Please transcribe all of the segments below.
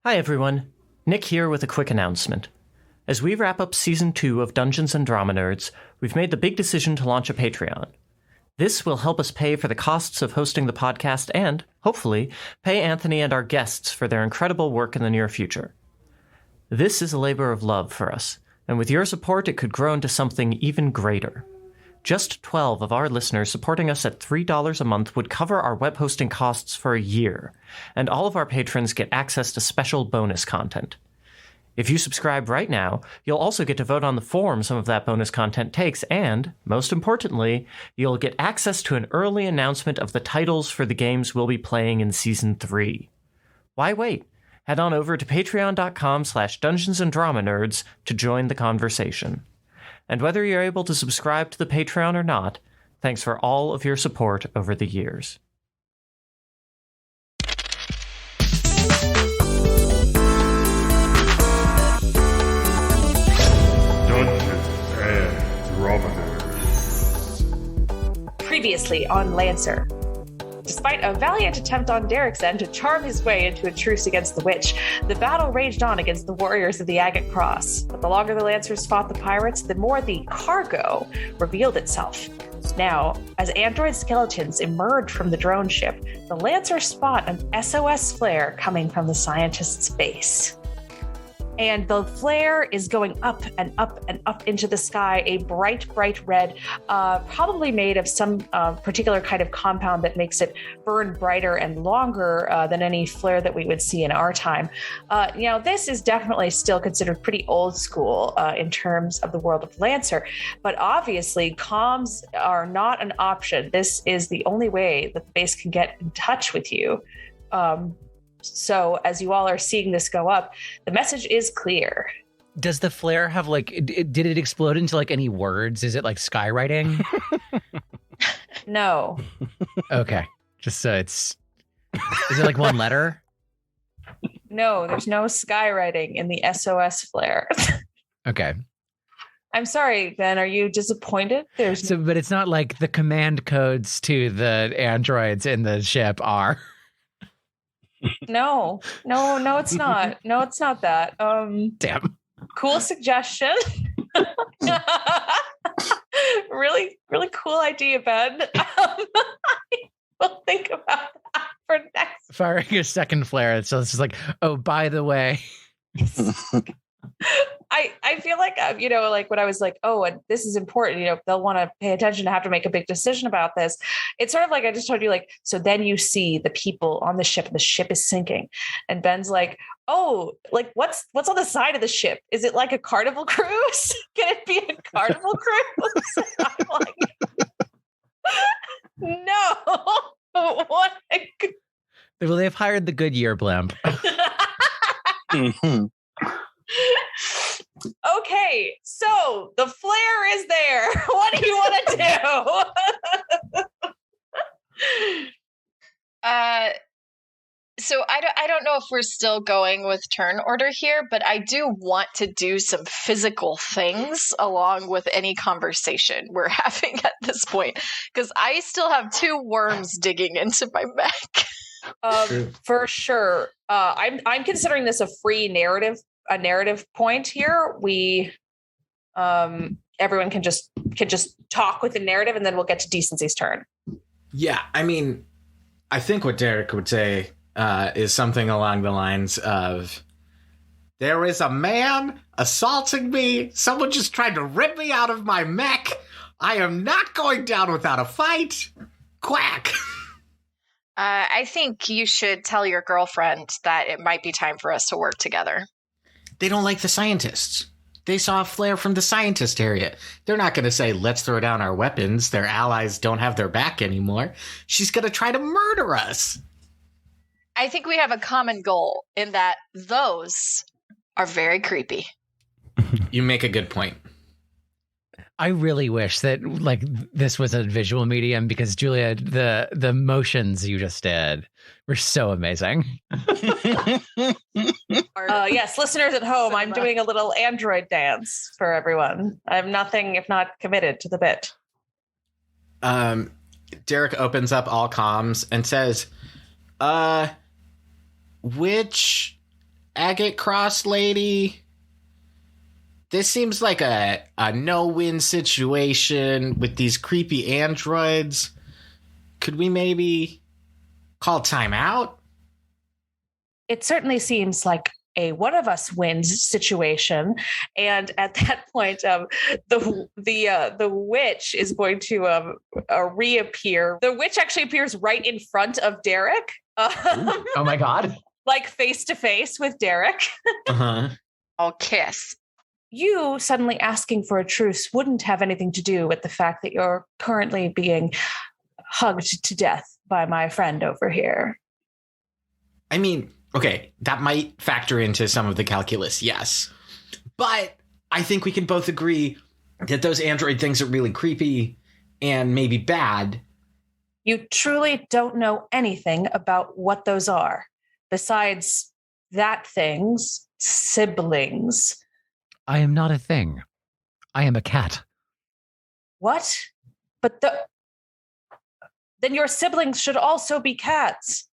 Hi everyone, Nick here with a quick announcement. As we wrap up Season 2 of Dungeons & Drama Nerds, we've made the big decision to launch a Patreon. This will help us pay for the costs of hosting the podcast and, hopefully, pay Anthony and our guests for their incredible work in the near future. This is a labor of love for us, and with your support it could grow into something even greater. Just 12 of our listeners supporting us at $3 a month would cover our web hosting costs for a year, and all of our patrons get access to special bonus content. If you subscribe right now, you'll also get to vote on the form some of that bonus content takes, and, most importantly, you'll get access to an early announcement of the titles for the games we'll be playing in Season 3. Why wait? Head on over to patreon.com/dungeonsanddramanerds to join the conversation. And whether you're able to subscribe to the Patreon or not, thanks for all of your support over the years. Dungeons and Drama Nerds. Previously on Lancer. Despite a valiant attempt on Derrick's end to charm his way into a truce against the witch, the battle raged on against the warriors of the Agate Cross. But the longer the Lancers fought the pirates, the more the cargo revealed itself. Now, as android skeletons emerge from the drone ship, the Lancers spot an SOS flare coming from the scientist's base. And the flare is going up and up and up into the sky, a bright, bright red, probably made of some particular kind of compound that makes it burn brighter and longer than any flare that we would see in our time. This is definitely still considered pretty old school in terms of the world of Lancer, but obviously comms are not an option. This is the only way that the base can get in touch with you. So as you all are seeing this go up, the message is clear. Does the flare have did it explode into any words? Is it like skywriting? No. Okay. Just so is it one letter? No, there's no skywriting in the SOS flare. Okay. I'm sorry, Ben, are you disappointed? But it's not like the command codes to the androids in the ship are. No, it's not. No, it's not that. Damn. Cool suggestion. Really, really cool idea, Ben. We'll think about that for next. Firing a second flare. So it's just oh, by the way. I feel like, when I was and this is important, they'll want to pay attention to have to make a big decision about this. It's sort of like I just told you, so then you see the people on the ship and the ship is sinking. And Ben's what's on the side of the ship? Is it like a carnival cruise? Can it be a carnival cruise? I'm no. What? Well, they've hired the Goodyear blimp. Mm-hmm. Okay, so the flare is there. What do you want to do? So I don't know if we're still going with turn order here, but I do want to do some physical things along with any conversation we're having at this point, because I still have 2 worms digging into my mech. For sure. I'm considering this a free narrative. A narrative point here. We everyone can just talk with the narrative, and then we'll get to Decency's turn. Yeah, I mean, I think what Derrick would say is something along the lines of, there is a man assaulting me. Someone just tried to rip me out of my mech. I am not going down without a fight. Quack. I think you should tell your girlfriend that it might be time for us to work together. They don't like the scientists. They saw a flare from the scientist area. They're not going to say, let's throw down our weapons. Their allies don't have their back anymore. She's going to try to murder us. I think we have a common goal in that those are very creepy. You make a good point. I really wish that this was a visual medium, because Julia, the motions you just did were so amazing. Yes, listeners at home, I'm doing a little android dance for everyone. I'm nothing if not committed to the bit. Derrick opens up all comms and says, which Agate Cross lady, this seems like a no-win situation with these creepy androids. Could we maybe call time out? It certainly seems like a one of us wins situation, and at that point, the witch is going to reappear. The witch actually appears right in front of Derrick. Oh my god! Like face to face with Derrick. I'll kiss. You suddenly asking for a truce wouldn't have anything to do with the fact that you're currently being hugged to death by my friend over here. I mean, okay, that might factor into some of the calculus, yes. But I think we can both agree that those android things are really creepy and maybe bad. You truly don't know anything about what those are, besides that thing's siblings. I am not a thing. I am a cat. What? But then your siblings should also be cats.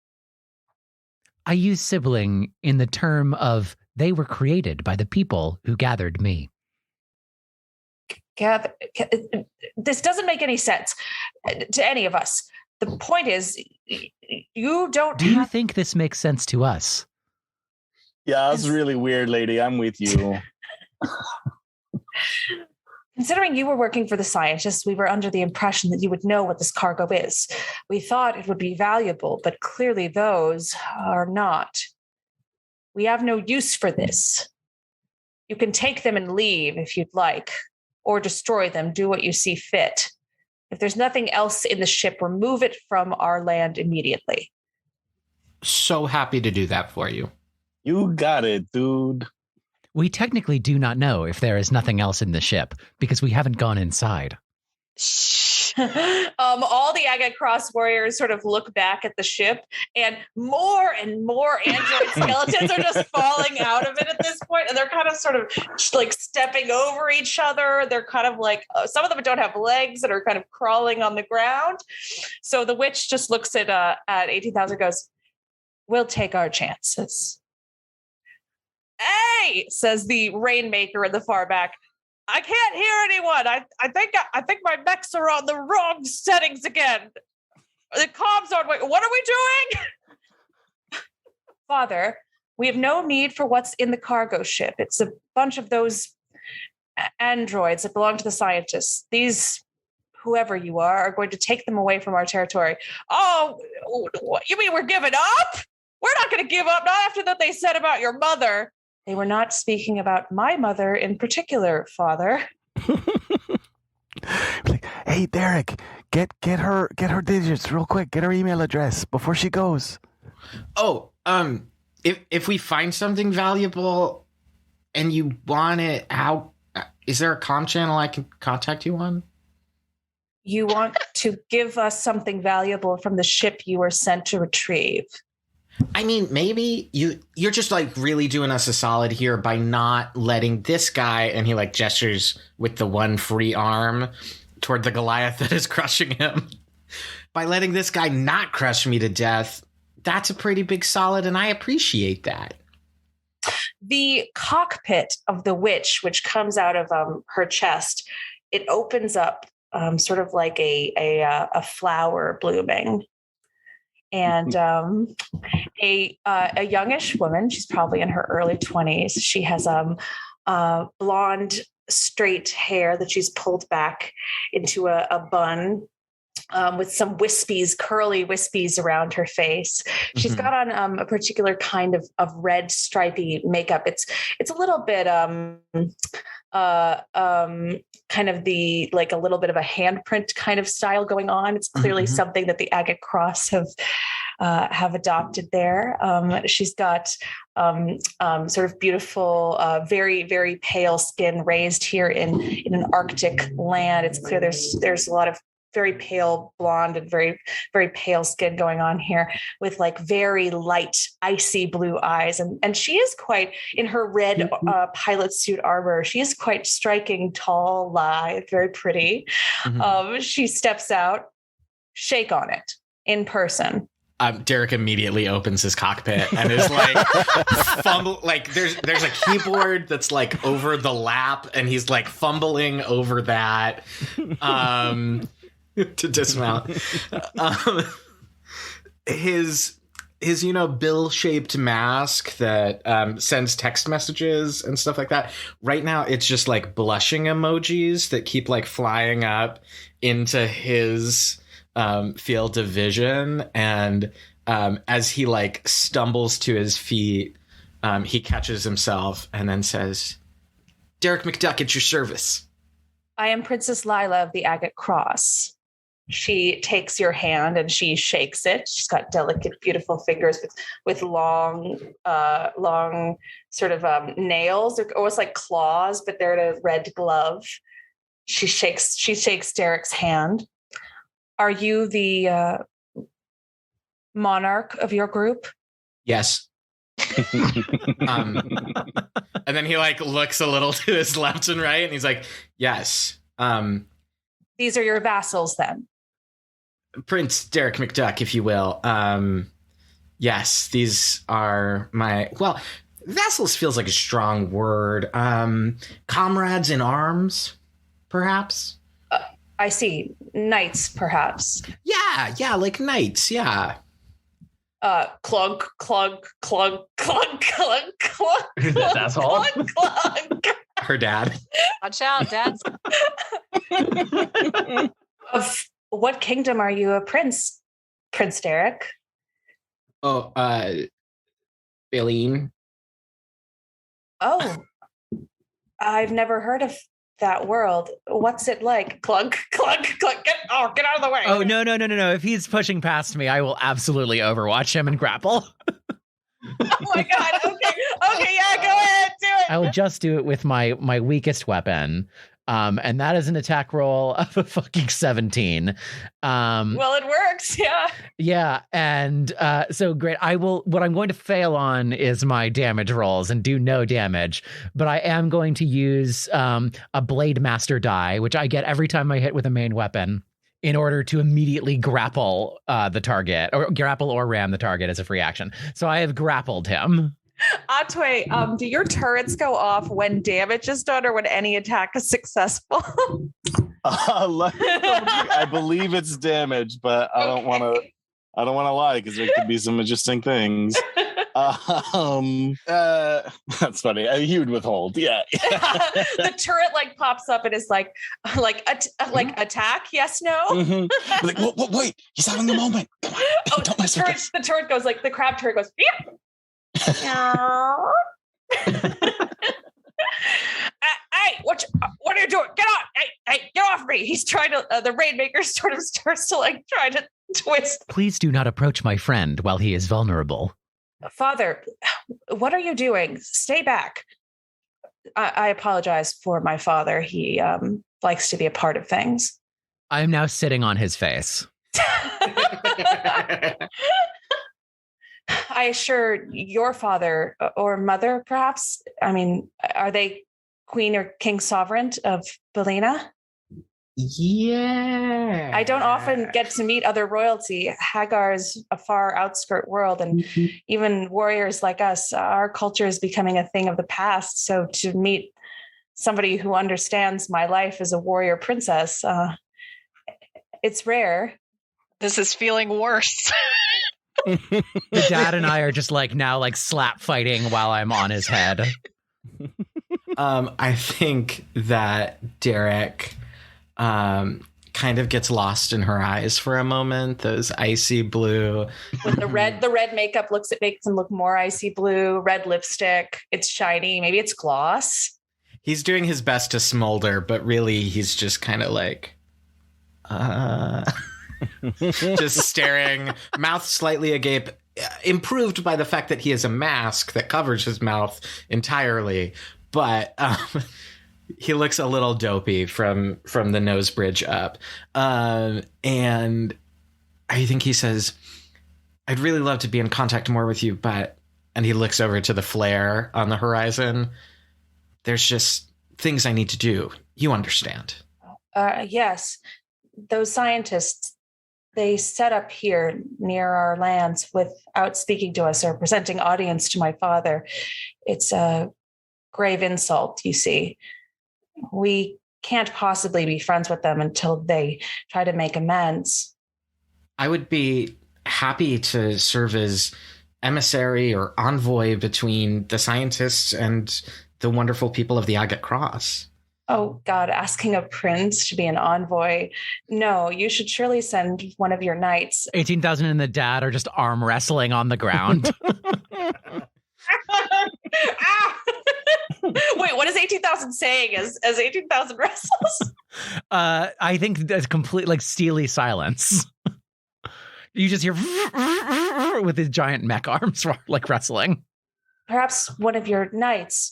I use sibling in the term of they were created by the people who gathered me. This doesn't make any sense to any of us. The point is, you don't. Do you think this makes sense to us? Yeah, that's really weird, lady. I'm with you. Considering you were working for the scientists, we were under the impression that you would know what this cargo is. We thought it would be valuable, but clearly those are not. We have no use for this. You can take them and leave if you'd like, or destroy them, do what you see fit. If there's nothing else in the ship, remove it from our land immediately. So happy to do that for you. You got it, dude. We technically do not know if there is nothing else in the ship because we haven't gone inside. All the Agate Cross warriors sort of look back at the ship, and more android skeletons are just falling out of it at this point, and they're kind of sort of like stepping over each other. They're kind of like, some of them don't have legs and are kind of crawling on the ground. So the witch just looks at 18,000 goes, "We'll take our chances." "Hey," says the Rainmaker in the far back. "I can't hear anyone. I think my mechs are on the wrong settings again. The comms aren't. What are we doing?" "Father, we have no need for what's in the cargo ship. It's a bunch of those androids that belong to the scientists. These, whoever you are going to take them away from our territory." "Oh, what, you mean we're giving up? We're not going to give up, not after what they said about your mother." "They were not speaking about my mother in particular, Father." Like, hey, Derrick, get her digits real quick. Get her email address before she goes. Oh, if we find something valuable and you want it, how is there a comm channel I can contact you on? You want to give us something valuable from the ship you were sent to retrieve. I mean, maybe you're just like really doing us a solid here by not letting this guy, and he like gestures with the one free arm toward the Goliath that is crushing him. By letting this guy not crush me to death, that's a pretty big solid, and I appreciate that. The cockpit of the witch, which comes out of her chest, it opens up sort of like a flower blooming. And a youngish woman, she's probably in her early 20s. She has blonde, straight hair that she's pulled back into a bun with some wispies, curly wispies around her face. She's got on a particular kind of red stripy makeup. It's a little bit kind of the like a little bit of a handprint kind of style going on. It's clearly something that the Agate Cross have adopted there. She's got sort of beautiful, very, very pale skin raised here in an Arctic land. It's clear there's a lot of very pale blonde and very, very pale skin going on here with like very light, icy blue eyes. And she is quite, in her red pilot suit armor, she is quite striking, tall, lithe, very pretty. She steps out, shake on it in person. Derrick immediately opens his cockpit and is like fumble. Like there's a keyboard that's like over the lap, and he's like fumbling over that to dismount. His bill-shaped mask that sends text messages and stuff like that. Right now, it's just like blushing emojis that keep like flying up into his field of vision. And as he like stumbles to his feet, he catches himself and then says, "Derrick McDuck, at your service." I am Princess Lila of the Agate Cross. She takes your hand and she shakes it. She's got delicate, beautiful fingers with long sort of nails. They're almost like claws, but they're in a red glove. She shakes Derrick's hand. Are you the monarch of your group? Yes. And then he like looks a little to his left and right, and he's like, "Yes." These are your vassals, then. Prince Derrick McDuck, if you will. Yes, these are my, well, vassals feels like a strong word. Comrades in arms, perhaps. I see. Knights, perhaps. Yeah, like knights, yeah. Clunk, clunk, clunk, clunk, clunk, clunk. That's all. Clunk, clunk. Her dad. Watch out, Dad's. Of what kingdom are you a prince, Prince Derrick? Oh, Baleen. Oh, I've never heard of that world. What's it like? Clunk, clunk, clunk. Get out of the way. Oh, no. If he's pushing past me, I will absolutely overwatch him and grapple. Oh my God. Okay, yeah, go ahead, do it. I will just do it with my weakest weapon. And that is an attack roll of a fucking 17. Well, it works, yeah. Yeah, and so great. What I'm going to fail on is my damage rolls and do no damage, but I am going to use a Blade Master die, which I get every time I hit with a main weapon, in order to immediately grapple the target, or grapple or ram the target as a free action. So I have grappled him. Hatuey, do your turrets go off when damage is done or when any attack is successful? I believe it's damage, but I don't want to lie because there could be some interesting things. That's funny. He would withhold. Yeah. The turret like pops up and is like attack. Yes, no. Mm-hmm. Like, wait, he's having a moment. Come on, don't mess with this. The turret goes like the crab turret goes. Beep. Hey, what are you doing? Get on! Hey, get off me! He's trying to. The Rainmaker sort of starts to like try to twist. Please do not approach my friend while he is vulnerable. Father, what are you doing? Stay back. I apologize for my father. He likes to be a part of things. I am now sitting on his face. I assure your father or mother, perhaps. I mean, are they Queen or King Sovereign of Belina? Yeah. I don't often get to meet other royalty. Hagar is a far outskirt world, and even warriors like us, our culture is becoming a thing of the past. So to meet somebody who understands my life as a warrior princess, it's rare. This is feeling worse. The dad and I are just like now like slap fighting while I'm on his head. I think that Derrick kind of gets lost in her eyes for a moment. Those icy blue. With the red makeup makes him look more icy blue. Red lipstick. It's shiny. Maybe it's gloss. He's doing his best to smolder, but really he's just kind of like, just staring, mouth slightly agape, improved by the fact that he has a mask that covers his mouth entirely. But he looks a little dopey from the nose bridge up. And I think he says, I'd really love to be in contact more with you, but, and he looks over to the flare on the horizon. There's just things I need to do. You understand. Yes. Those scientists, they set up here near our lands without speaking to us or presenting audience to my father. It's a grave insult, you see. We can't possibly be friends with them until they try to make amends. I would be happy to serve as emissary or envoy between the scientists and the wonderful people of the Agate Cross. Oh, God, asking a prince to be an envoy. No, you should surely send one of your knights. 18,000 and the dad are just arm wrestling on the ground. Wait, what is 18,000 saying as 18,000 wrestles? I think that's complete, like, steely silence. You just hear with his giant mech arms, like, wrestling. Perhaps one of your knights,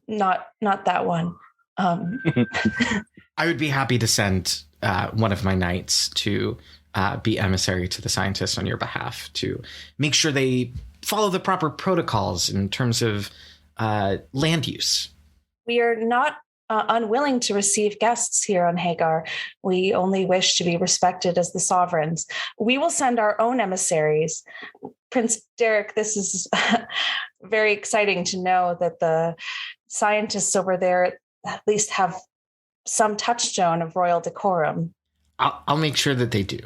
not that one. I would be happy to send one of my knights to be emissary to the scientists on your behalf to make sure they follow the proper protocols in terms of land use. We are not unwilling to receive guests here on Hagar. We only wish to be respected as the sovereigns. We will send our own emissaries. Prince Derrick, this is very exciting to know that the scientists over there at least have some touchstone of royal decorum. I'll make sure that they do.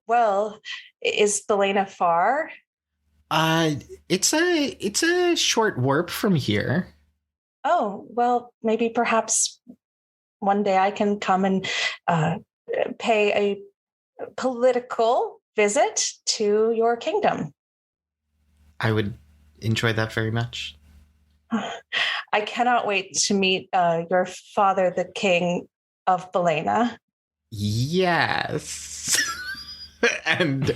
Well, is Belena far? It's a short warp from here. Oh, well, maybe perhaps one day I can come and pay a political visit to your kingdom. I would enjoy that very much. I cannot wait to meet your father, the king of Belena. Yes. And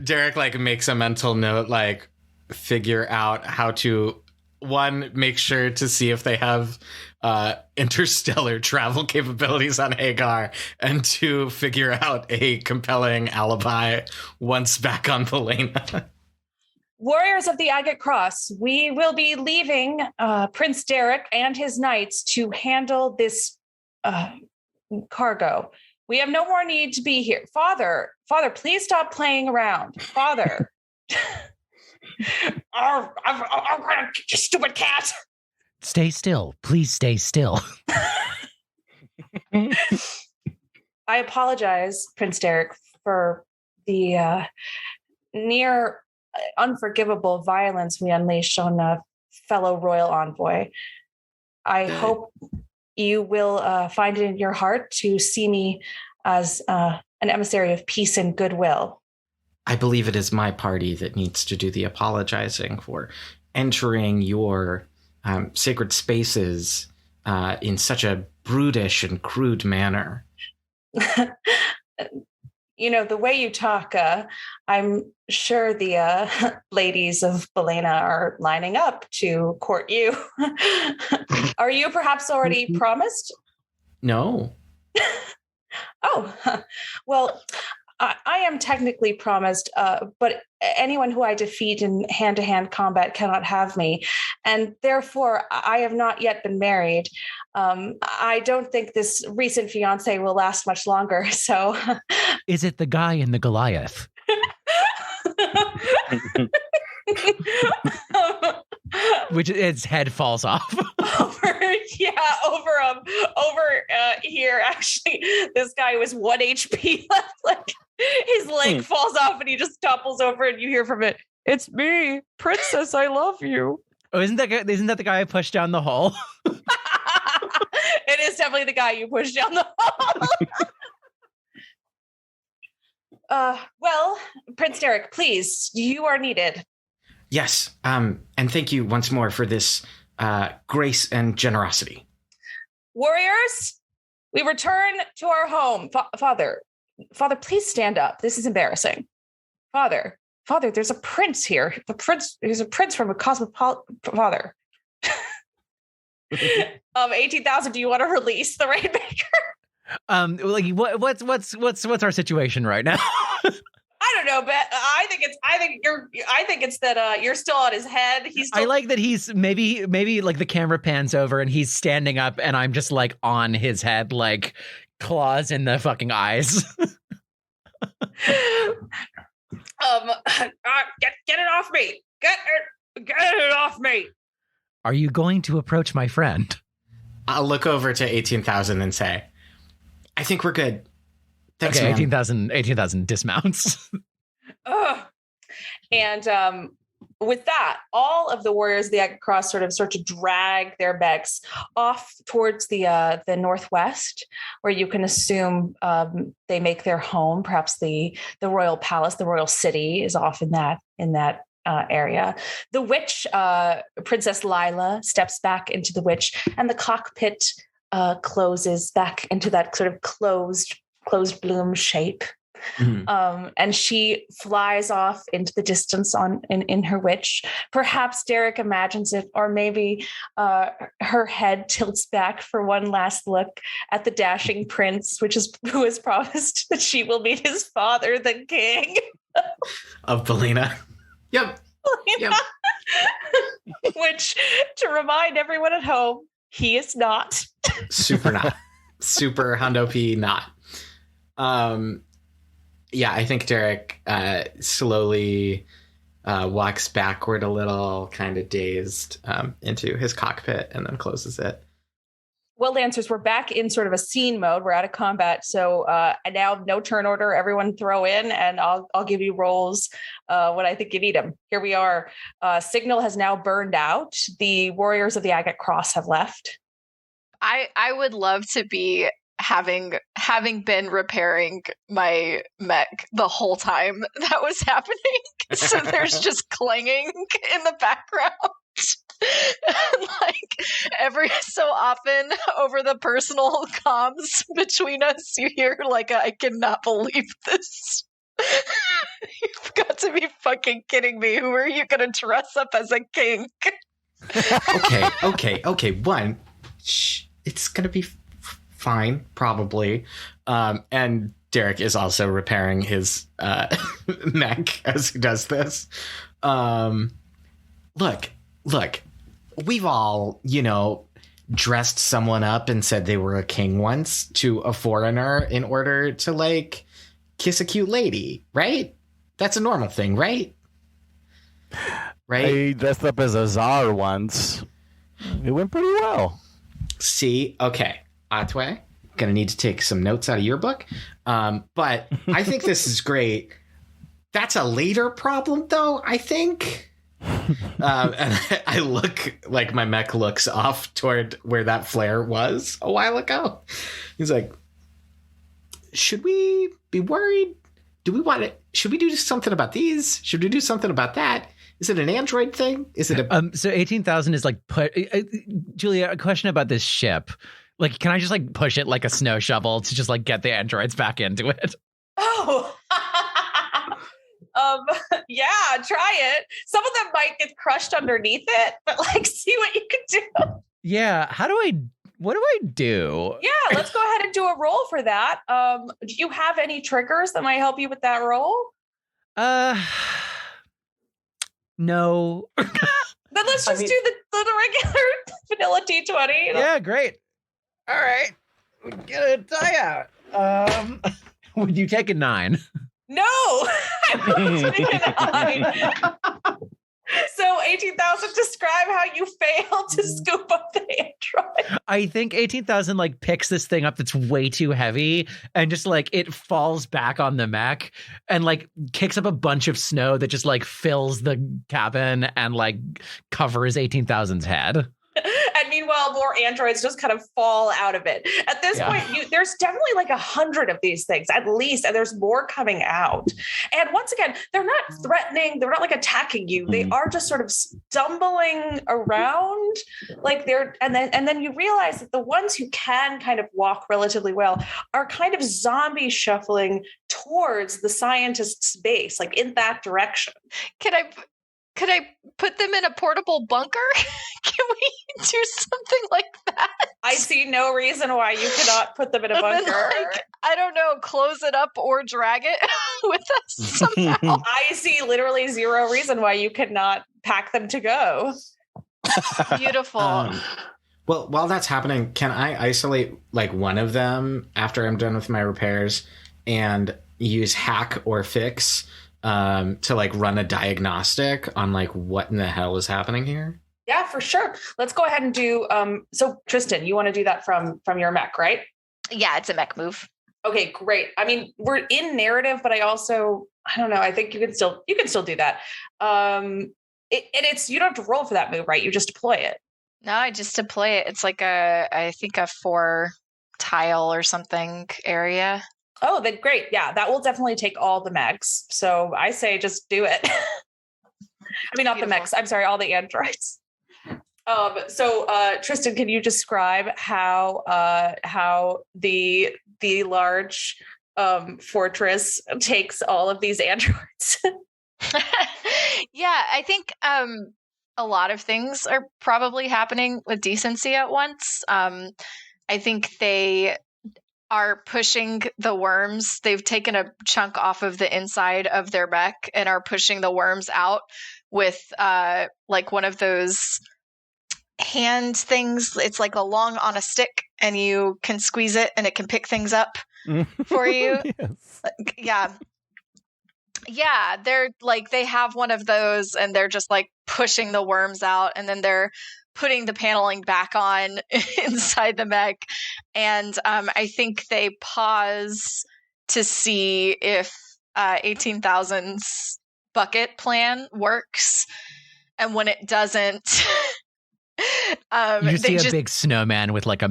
Derrick like makes a mental note, like figure out how to, one, make sure to see if they have interstellar travel capabilities on Hagar, and two, figure out a compelling alibi once back on Belena. Warriors of the Agate Cross, we will be leaving Prince Derrick and his knights to handle this cargo. We have no more need to be here. Father, please stop playing around. Father. I'm gonna get you, stupid cat. Stay still. Please stay still. I apologize, Prince Derrick, for the near unforgivable violence we unleashed on a fellow royal envoy. I hope you will find it in your heart to see me as an emissary of peace and goodwill. I believe it is my party that needs to do the apologizing for entering your sacred spaces in such a brutish and crude manner. You know, the way you talk, I'm sure the ladies of Belena are lining up to court you. Are you perhaps already promised? No. Oh, well, I am technically promised, but anyone who I defeat in hand-to-hand combat cannot have me. And therefore, I have not yet been married. I don't think this recent fiance will last much longer. So, is it the guy in the Goliath? Which its head falls off. Over here, actually, this guy was 1 HP left. Like his leg falls off and he just topples over, and you hear from it, "It's me, Princess, I love you." Oh, isn't that the guy I pushed down the hole? It is definitely the guy you pushed down the hole. Well, Prince Derrick, please, you are needed. Yes, and thank you once more for this grace and generosity. Warriors, we return to our home. Father, please stand up. This is embarrassing. Father, there's a prince here. There's a prince from a cosmopolitan. Father. 18,000. Do you want to release the Rainmaker? What's our situation right now? I don't know, but I think it's that you're still on his head. I like that he's maybe like the camera pans over and he's standing up and I'm just like on his head, like claws in the fucking eyes. Get it off me! Get it off me! Are you going to approach my friend? I'll look over to 18,000 and say, I think we're good. Thanks, Okay, man. 18,000 dismounts. Ugh. And with that, all of the warriors of the Agate Cross sort to drag their backs off towards the northwest, where you can assume they make their home. Perhaps the royal palace, the royal city, is off in that area. The witch, Princess Lila, steps back into the witch, and the cockpit closes back into that sort of closed bloom shape. Mhm. And she flies off into the distance in her witch. Perhaps Derrick imagines it, or maybe her head tilts back for one last look at the dashing prince, who has promised that she will meet his father, the king Of Belina. Yep. Yep. Which, to remind everyone at home, he is not. Super not. Super Hundo P not. Yeah, I think Derrick slowly walks backward a little, kind of dazed, into his cockpit and then closes it. Well, Lancers, we're back in sort of a scene mode. We're out of combat. So and now no turn order. Everyone throw in, and I'll give you rolls when I think you need them. Here we are. Signal has now burned out. The warriors of the Agate Cross have left. I would love to be having been repairing my mech the whole time that was happening. So there's just clanging in the background. And like every so often over the personal comms between us, you hear like I cannot believe this. You've got to be fucking kidding me. Who are you going to dress up as a king? Okay. One, it's going to be fine, probably. And Derrick is also repairing his mech as he does this. Look, we've all, dressed someone up and said they were a king once to a foreigner in order to, like, kiss a cute lady, right? That's a normal thing, right? Right? I dressed up as a czar once. It went pretty well. See? Okay. Hatuey, gonna need to take some notes out of your book. But I think this is great. That's a later problem, though, I think. And I look like my mech looks off toward where that flare was a while ago. He's like, should we be worried? Do we want it? Should we do something about these? Should we do something about that? Is it an Android thing? Is it a... So 18,000 is like Julia, a question about this ship. Like, can I just like push it like a snow shovel to just like get the androids back into it? Oh, yeah, try it. Some of them might get crushed underneath it, but like, see what you can do. Yeah. What do I do? Yeah, let's go ahead and do a roll for that. Do you have any triggers that might help you with that roll? No. Then let's just do the regular vanilla D20. Yeah, great. All right. Get a die out. Would you take a 9? No, I won't take a 9. So 18,000, describe how you failed to scoop up the android. I think 18,000 like picks this thing up that's way too heavy and just like it falls back on the mech and like kicks up a bunch of snow that just like fills the cabin and like covers 18,000's head. And meanwhile, more androids just kind of fall out of it. At this point, there's definitely like 100 of these things, at least, and there's more coming out. And once again, they're not threatening. They're not like attacking you. They are just sort of stumbling around, like and then you realize that the ones who can kind of walk relatively well are kind of zombie shuffling towards the scientist's base, like in that direction. Could I put them in a portable bunker? Can we do something like that? I see no reason why you cannot put them in a And then, bunker. like, I don't know, close it up or drag it with us somehow. I see literally zero reason why you could not pack them to go. Beautiful. Well, while that's happening, can I isolate like one of them after I'm done with my repairs and use hack or fix to like run a diagnostic on like what in the hell is happening here? Yeah, for sure. Let's go ahead and do. So Tristan, you want to do that from your mech, right? Yeah, it's a mech move. Okay, great. I mean, we're in narrative, but I don't know. I think you can still do that. It's you don't have to roll for that move, right? You just deploy it. No, I just deploy it. It's like I think a 4 tile or something area. Oh, then great. Yeah, that will definitely take all the mechs. So I say just do it. I mean, not the mechs. I'm sorry, all the androids. So Tristan, can you describe how the large fortress takes all of these androids? Yeah, I think a lot of things are probably happening with Decency at once. I think they are pushing the worms. They've taken a chunk off of the inside of their mech and are pushing the worms out with like one of those hand things. It's like a long on a stick and you can squeeze it and it can pick things up for you. Yes. Yeah, they're like, they have one of those and they're just like pushing the worms out and then they're putting the paneling back on inside the mech. And I think they pause to see if 18,000's bucket plan works. And when it doesn't, you see a big snowman with like a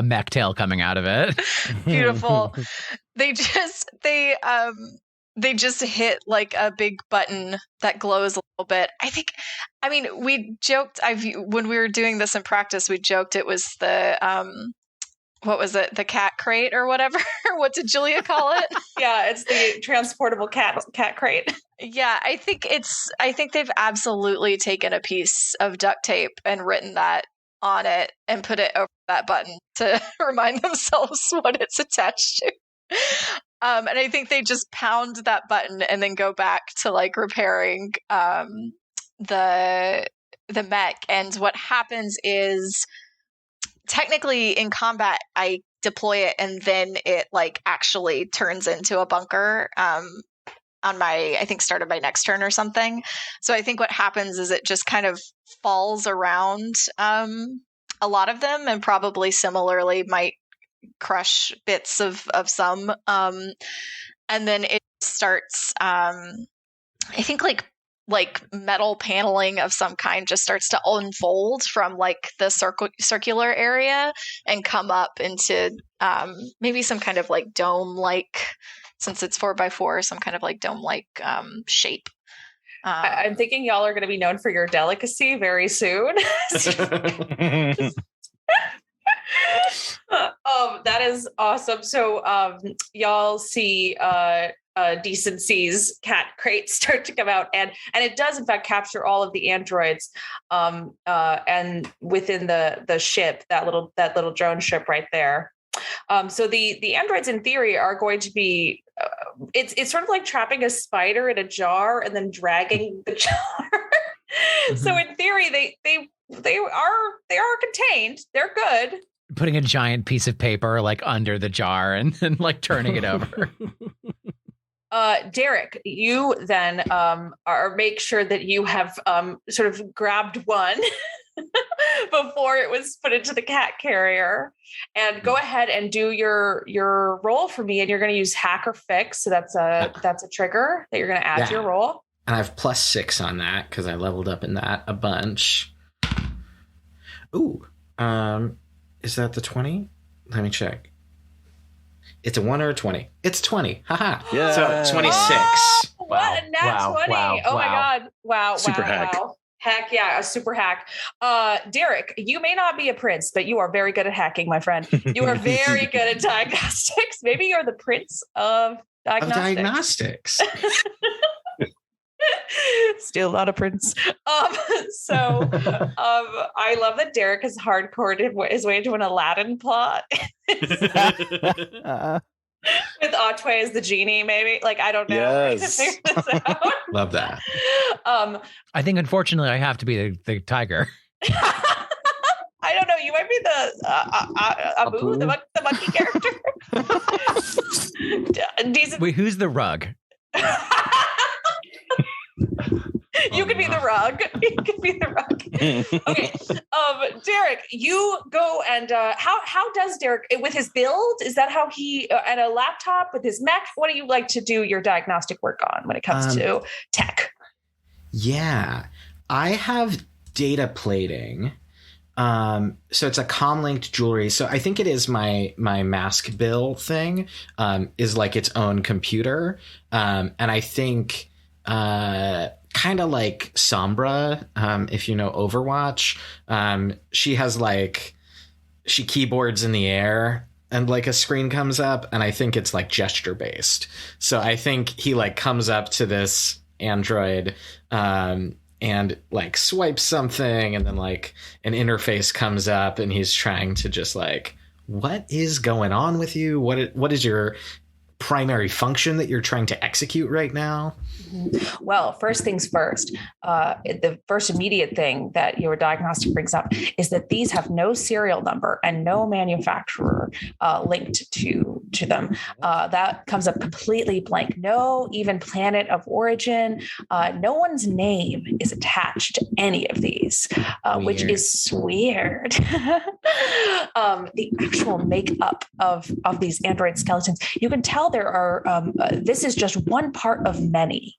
mech tail coming out of it. Beautiful. They just hit like a big button that glows a little bit. I mean, we joked, when we were doing this in practice, we joked it was the, what was it? The cat crate or whatever? What did Julia call it? Yeah, it's the transportable cat crate. Yeah, I think they've absolutely taken a piece of duct tape and written that on it and put it over that button to remind themselves what it's attached to. And I think they just pound that button and then go back to like repairing the mech. And what happens is technically in combat, I deploy it and then it like actually turns into a bunker on my, I think, start of my next turn or something. So I think what happens is it just kind of falls around a lot of them and probably similarly might crush bits of some. And then it starts, I think like metal paneling of some kind just starts to unfold from like the circular area and come up into maybe some kind of like dome-like, since it's 4x4, some kind of like dome-like shape. I'm thinking y'all are going to be known for your delicacy very soon. That is awesome. So y'all see Decency's cat crate start to come out, and it does in fact capture all of the androids and within the ship, that little drone ship right there. So the androids in theory are going to be it's sort of like trapping a spider in a jar and then dragging the jar. Mm-hmm. So in theory they are contained. They're good. Putting a giant piece of paper like under the jar and then like turning it over. Derrick, you then make sure that you have sort of grabbed one before it was put into the cat carrier, and go ahead and do your roll for me. And you're going to use hack or fix, so that's a trigger that you're going to add to your roll. And I have +6 on that because I leveled up in that a bunch. Ooh, is that the 20? Let me check. It's a 1 or a 20. It's 20. Haha. Yeah. So 26. Oh, what a nat 20. Oh my God. Wow. Super hack. Wow. Heck yeah, a super hack. Derrick, you may not be a prince, but you are very good at hacking, my friend. You are very good at diagnostics. Maybe you're the prince of diagnostics. Still not a prince. So I love that Derrick has hardcored his way into an Aladdin plot. With Hatuey as the genie, maybe. Like, I don't know. Yes. Love that. I think, unfortunately, I have to be the tiger. I don't know. You might be the Abu, the monkey character. Decent. Wait, who's the rug? You could be the rug. You could be the rug. Okay. Derrick, you go and how does Derrick with his build? Is that how he and a laptop with his Mac? What do you like to do your diagnostic work on when it comes to tech? Yeah, I have data plating. So it's a com-linked jewelry. So I think it is my mask bill thing, is like its own computer. And I think, kind of like Sombra, if you know Overwatch, she has she keyboards in the air and like a screen comes up, and I think it's like gesture based. So I think he like comes up to this Android, and like swipes something, and then like an interface comes up, and he's trying to just like, what is going on with you? What is your primary function that you're trying to execute right now? Well, first things first, the first immediate thing that your diagnostic brings up is that these have no serial number and no manufacturer linked to them. That comes up completely blank. No even planet of origin. No one's name is attached to any of these, which is weird. The actual makeup of these android skeletons, you can tell there are, this is just one part of many.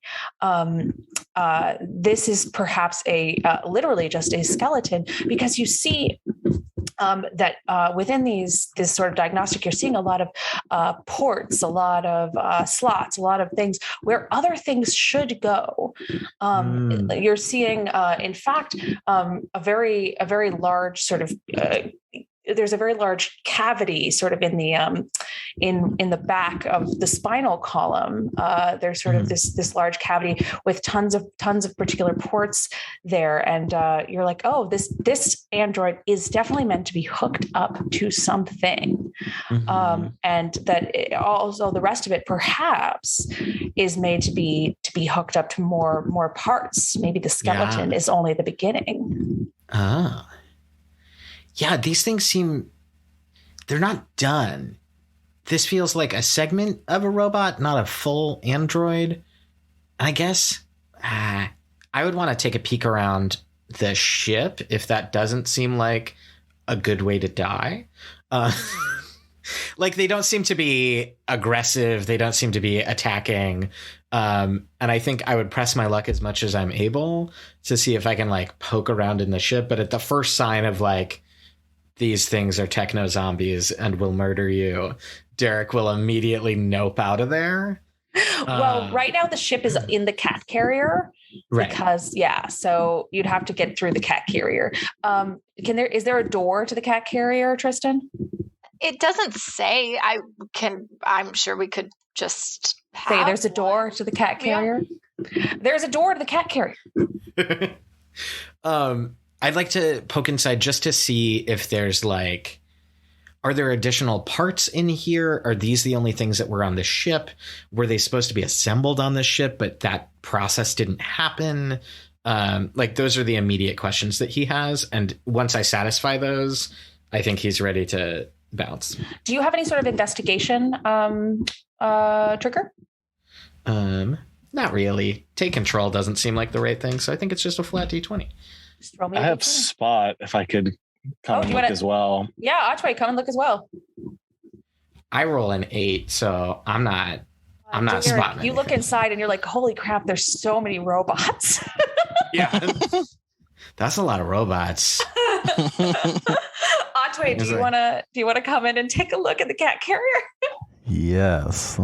This is perhaps literally just a skeleton, because you see that within this sort of diagnostic, you're seeing a lot of ports, a lot of slots, a lot of things where other things should go. You're seeing, in fact, a very large sort of there's a very large cavity sort of in the back of the spinal column. There's sort of this large cavity with tons of particular ports there. And you're like, oh, this android is definitely meant to be hooked up to something. And that also the rest of it perhaps is made to be hooked up to more parts. Maybe the skeleton is only the beginning. Ah. Yeah, these things they're not done. This feels like a segment of a robot, not a full android. I guess I would want to take a peek around the ship if that doesn't seem like a good way to die. Like, they don't seem to be aggressive. They don't seem to be attacking. And I think I would press my luck as much as I'm able to see if I can like poke around in the ship. But at the first sign of like, these things are techno zombies and will murder you, Derrick will immediately nope out of there. Well, right now the ship is in the cat carrier, right? Because so you'd have to get through the cat carrier. Is there a door to the cat carrier, Tristan? It doesn't say. I'm sure we could just say there's a door to the cat carrier. Yeah. There's a door to the cat carrier. I'd like to poke inside just to see if there's like, are there additional parts in here? Are these the only things that were on the ship? Were they supposed to be assembled on the ship, but that process didn't happen? Like, those are the immediate questions that he has. And once I satisfy those, I think he's ready to bounce. Do you have any sort of investigation trigger? Not really. Take control doesn't seem like the right thing. So I think it's just a flat D20. I have spot if I could come and look as well. Yeah, Hatuey, come and look as well. I roll an 8, so I'm not Derrick, spotting. You look inside and you're like, holy crap, there's so many robots. Yeah. That's a lot of robots. Hatuey, do you want to come in and take a look at the cat carrier? Yes.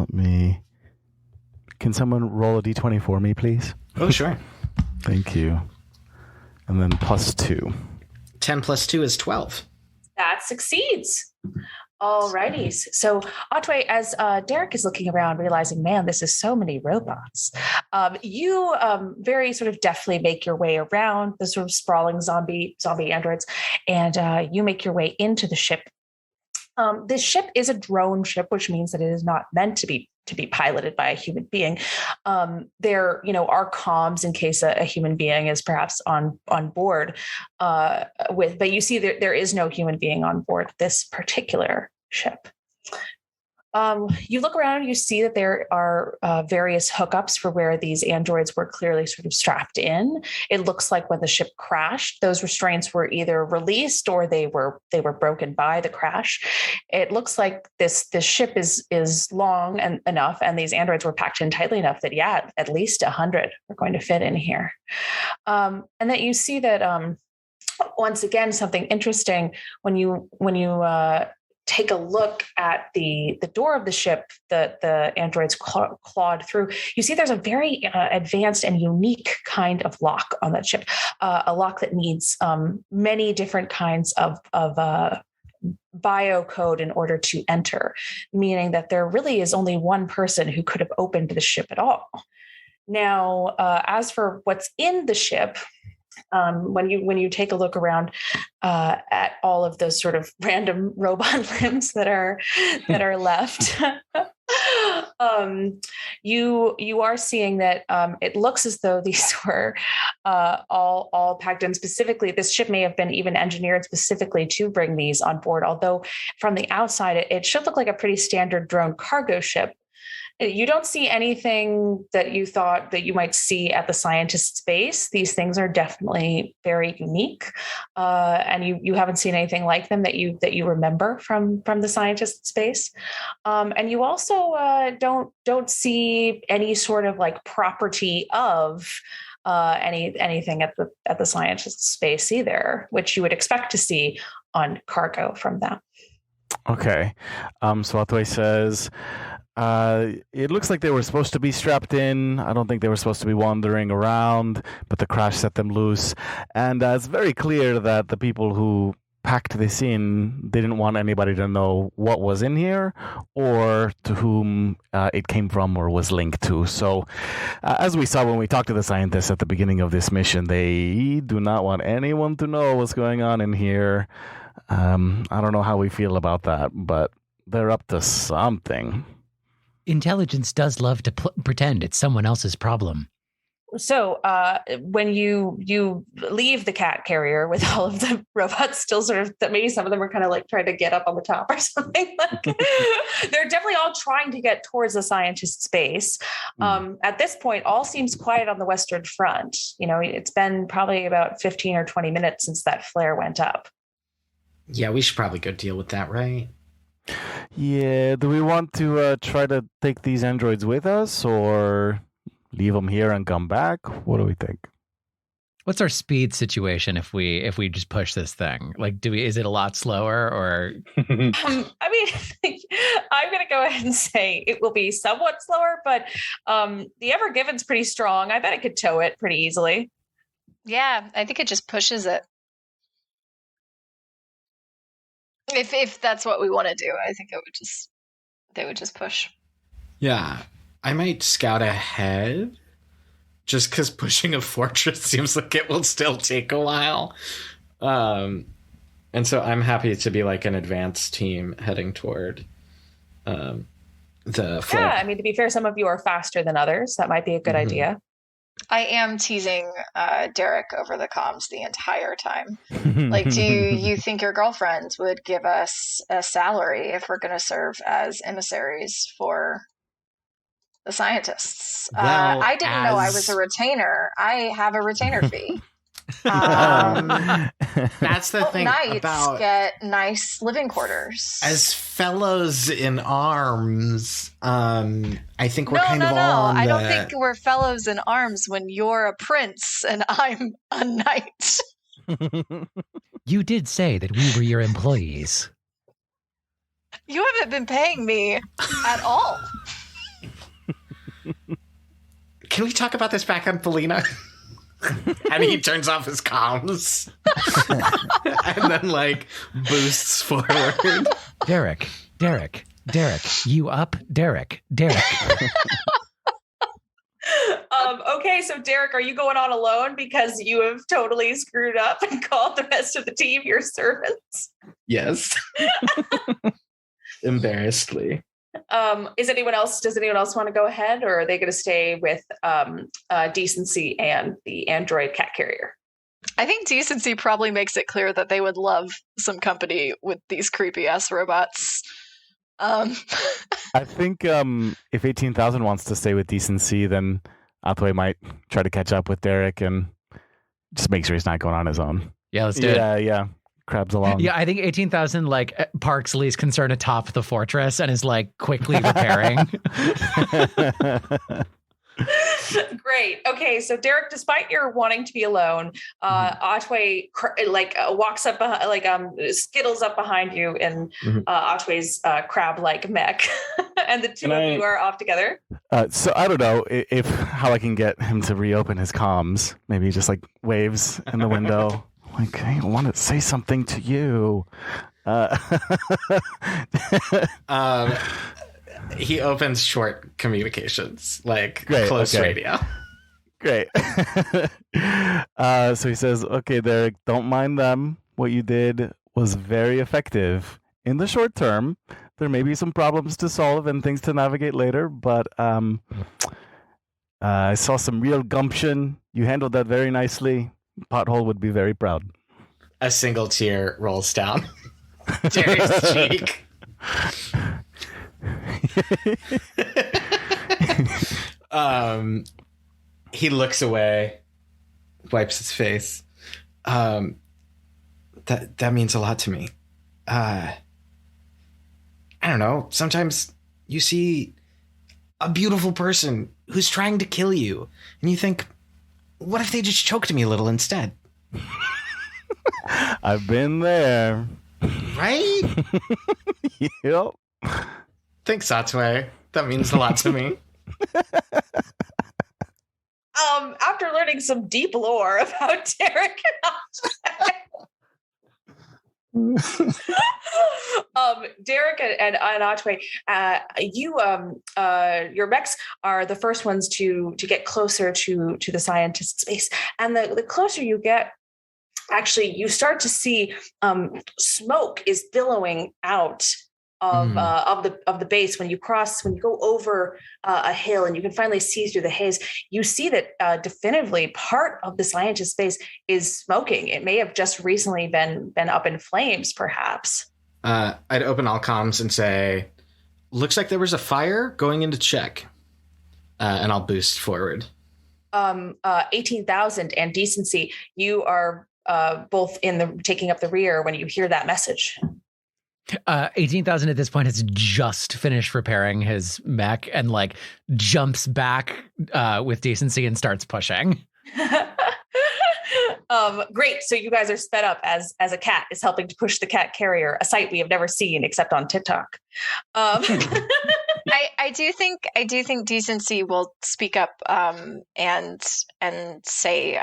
Can someone roll a D20 for me, please? Oh, sure. Thank you. And then +2. 10 + 2 is 12. That succeeds. Alrighty. So Hatuey, as Derrick is looking around, realizing, man, this is so many robots. You very sort of deftly make your way around the sort of sprawling zombie androids, and you make your way into the ship. This ship is a drone ship, which means that it is not meant to be to be piloted by a human being. There, are comms in case a human being is perhaps on board but you see there is no human being on board this particular ship. You look around, you see that there are various hookups for where these androids were clearly sort of strapped in. It looks like when the ship crashed, those restraints were either released or they were broken by the crash. It looks like this ship is long and enough, and these androids were packed in tightly enough that at least 100 are going to fit in here. And that you see that once again, something interesting when you take a look at the door of the ship that the androids clawed through, you see there's a very advanced and unique kind of lock on that ship, a lock that needs many different kinds of biocode in order to enter, meaning that there really is only one person who could have opened the ship at all. Now, as for what's in the ship, when you take a look around at all of those sort of random robot limbs that are left, you are seeing that it looks as though these were all packed in. Specifically, this ship may have been even engineered specifically to bring these on board. Although from the outside, it should look like a pretty standard drone cargo ship. You don't see anything that you thought that you might see at the scientist's base. These things are definitely very unique, and you haven't seen anything like them that you remember from the scientist's base. And you also don't see any sort of like property of anything at the scientist's base either, which you would expect to see on cargo from them. Okay, so Hatuey says, it looks like they were supposed to be strapped in. I don't think they were supposed to be wandering around, but the crash set them loose. And it's very clear that the people who packed this in didn't want anybody to know what was in here or to whom it came from or was linked to. So as we saw when we talked to the scientists at the beginning of this mission, they do not want anyone to know what's going on in here. I don't know how we feel about that, but they're up to something. Intelligence does love to pretend it's someone else's problem. So when you leave the cat carrier with all of the robots still sort of, that maybe some of them are kind of like trying to get up on the top or something, like they're definitely all trying to get towards the scientist's base. At this point, all seems quiet on the Western Front. It's been probably about 15 or 20 minutes since that flare went up. Yeah, we should probably go deal with that, right? Yeah, do we want to try to take these androids with us or leave them here and come back? What do we think? What's our speed situation if we just push this thing? Like, is it a lot slower or? I mean, I'm going to go ahead and say it will be somewhat slower, but the Ever Given's pretty strong. I bet it could tow it pretty easily. Yeah, I think it just pushes it. If that's what we want to do, I think they would just push. Yeah, I might scout ahead, just because pushing a fortress seems like it will still take a while. And so I'm happy to be like an advanced team heading toward the flare. Yeah, I mean, to be fair, some of you are faster than others. That might be a good idea. I am teasing Derrick over the comms the entire time. Like, do you think your girlfriend would give us a salary if we're going to serve as emissaries for the scientists? Well, I didn't know I was a retainer. I have a retainer fee. That's the thing about get nice living quarters. As fellows in arms, I think we're all on I don't think we're fellows in arms when you're a prince and I'm a knight. You did say that we were your employees. You haven't been paying me at all. Can we talk about this back on Felina? And he turns off his comms and then like boosts forward. Derrick, you up? Derrick. Okay, so Derrick, are you going on alone because you have totally screwed up and called the rest of the team your servants? Yes. Embarrassedly. Does anyone else want to go ahead, or are they going to stay with Decency and the android cat carrier? I think Decency probably makes it clear that they would love some company with these creepy ass robots. I think if 18,000 wants to stay with Decency, then Hatuey might try to catch up with Derrick and just make sure he's not going on his own. Yeah, let's do it. Yeah. Crabs along. Yeah, I think 18,000 parks Lee's concern atop the fortress and is quickly repairing. Great. Okay, so Derrick, despite your wanting to be alone, Hatuey walks up, skittles up behind you in Hatuey's crab-like mech, and the two of you are off together. So I don't know how I can get him to reopen his comms. Maybe he just waves in the window. I want to say something to you. He opens short communications, close radio. Great. So he says, okay, Derrick, don't mind them. What you did was very effective. In the short term, there may be some problems to solve and things to navigate later, but I saw some real gumption. You handled that very nicely. Pothole would be very proud. A single tear rolls down Derrick's cheek. He looks away, wipes his face. That means a lot to me. I don't know. Sometimes you see a beautiful person who's trying to kill you, and you think, what if they just choked me a little instead? I've been there. Right? Yep. Thanks, Hatuey. That means a lot to me. After learning some deep lore about Derrick and Derrick and Hatuey, your mechs are the first ones to get closer to the scientist's base, and the closer you get, actually, you start to see smoke is billowing out of the base. When you go over a hill and you can finally see through the haze, you see that definitively part of the scientist's base is smoking. It may have just recently been up in flames, perhaps. I'd open all comms and say, looks like there was a fire, going into check. And I'll boost forward. 18,000 and Decency, you are both taking up the rear when you hear that message. 18,000 at this point has just finished repairing his mech and jumps back with Decency and starts pushing. Great. So you guys are sped up as a cat is helping to push the cat carrier, a sight we have never seen except on TikTok. I do think Decency will speak up and say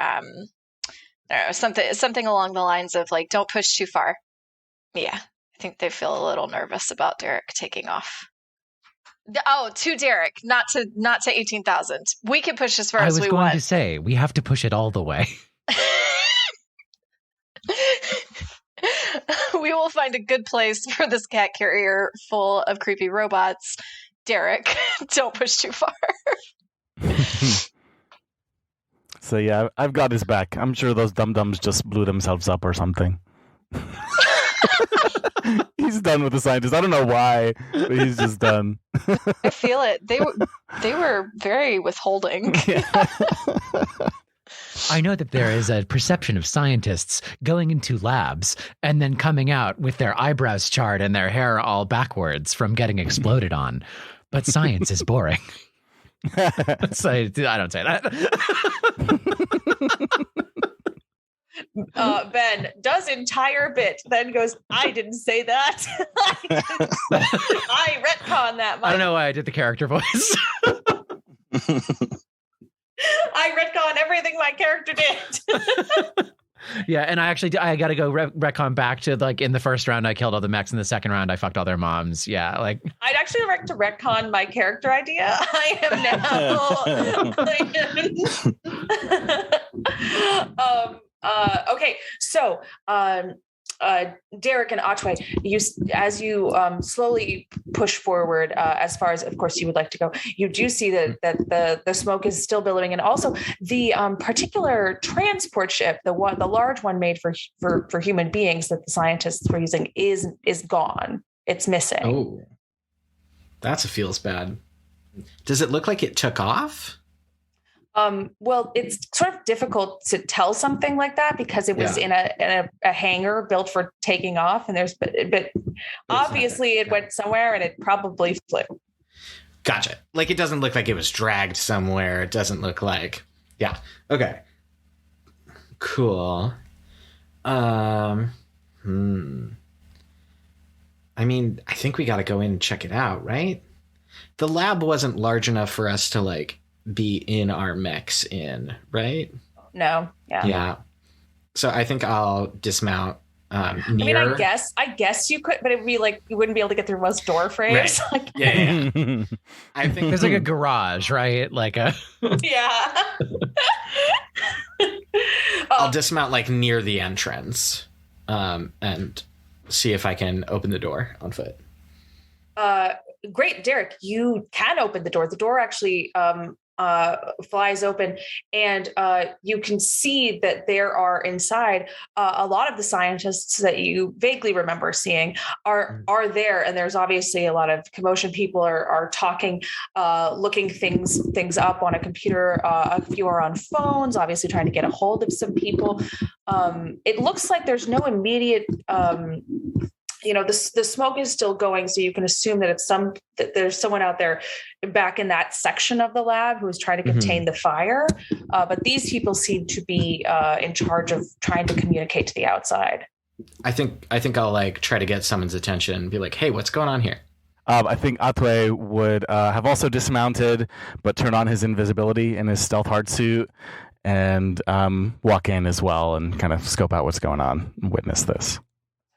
something along the lines of don't push too far. Yeah. I think they feel a little nervous about Derrick taking off. Oh, to Derrick, not to 18,000. We can push as far as we want. I was going to say, we have to push it all the way. We will find a good place for this cat carrier full of creepy robots. Derrick, don't push too far. So yeah, I've got his back. I'm sure those dum-dums just blew themselves up or something. He's done with the scientist. I don't know why, but he's just done. I feel it. They were very withholding. I know that there is a perception of scientists going into labs and then coming out with their eyebrows charred and their hair all backwards from getting exploded on. But science is boring. So, I don't say that. Ben does entire bit, then goes, I didn't say that. I retcon that. I don't know why I did the character voice. I retcon everything my character did. Yeah, and I got to go retcon back to in the first round I killed all the mechs, in the second round I fucked all their moms. Yeah, I'd actually like to retcon my character idea. I am now. Okay, so Derrick and Hatuey, as you slowly push forward, as far as, of course, you would like to go, you do see that the smoke is still billowing, and also the particular transport ship, the large one made for human beings that the scientists were using, is gone. It's missing. Oh, that feels bad. Does it look like it took off? Well, it's sort of difficult to tell something like that because it was in a hangar built for taking off, and but obviously it went somewhere and it probably flew. Gotcha. Like, it doesn't look like it was dragged somewhere. It doesn't look like, yeah. Okay. Cool. I mean, I think we got to go in and check it out, right? The lab wasn't large enough for us to like be in our mechs right? No. Yeah. So I think I'll dismount near. I mean, I guess you could, but it'd be like you wouldn't be able to get through most door frames. Right. Like, Yeah. I think There's like a garage, right? Like a yeah. I'll dismount like near the entrance, and see if I can open the door on foot. Great, Derrick, you can open the door. The door actually flies open, and you can see that there are inside a lot of the scientists that you vaguely remember seeing are there, and there's obviously a lot of commotion. People are talking, looking things up on a computer. A few are on phones, obviously trying to get a hold of some people. It looks like there's no immediate the smoke is still going, so you can assume that that there's someone out there back in that section of the lab who is trying to contain the fire. But these people seem to be in charge of trying to communicate to the outside. I think I'll like try to get someone's attention and be like, "Hey, what's going on here?" I think Hatuey would have also dismounted, but turn on his invisibility in his stealth hard suit and walk in as well and kind of scope out what's going on and witness this.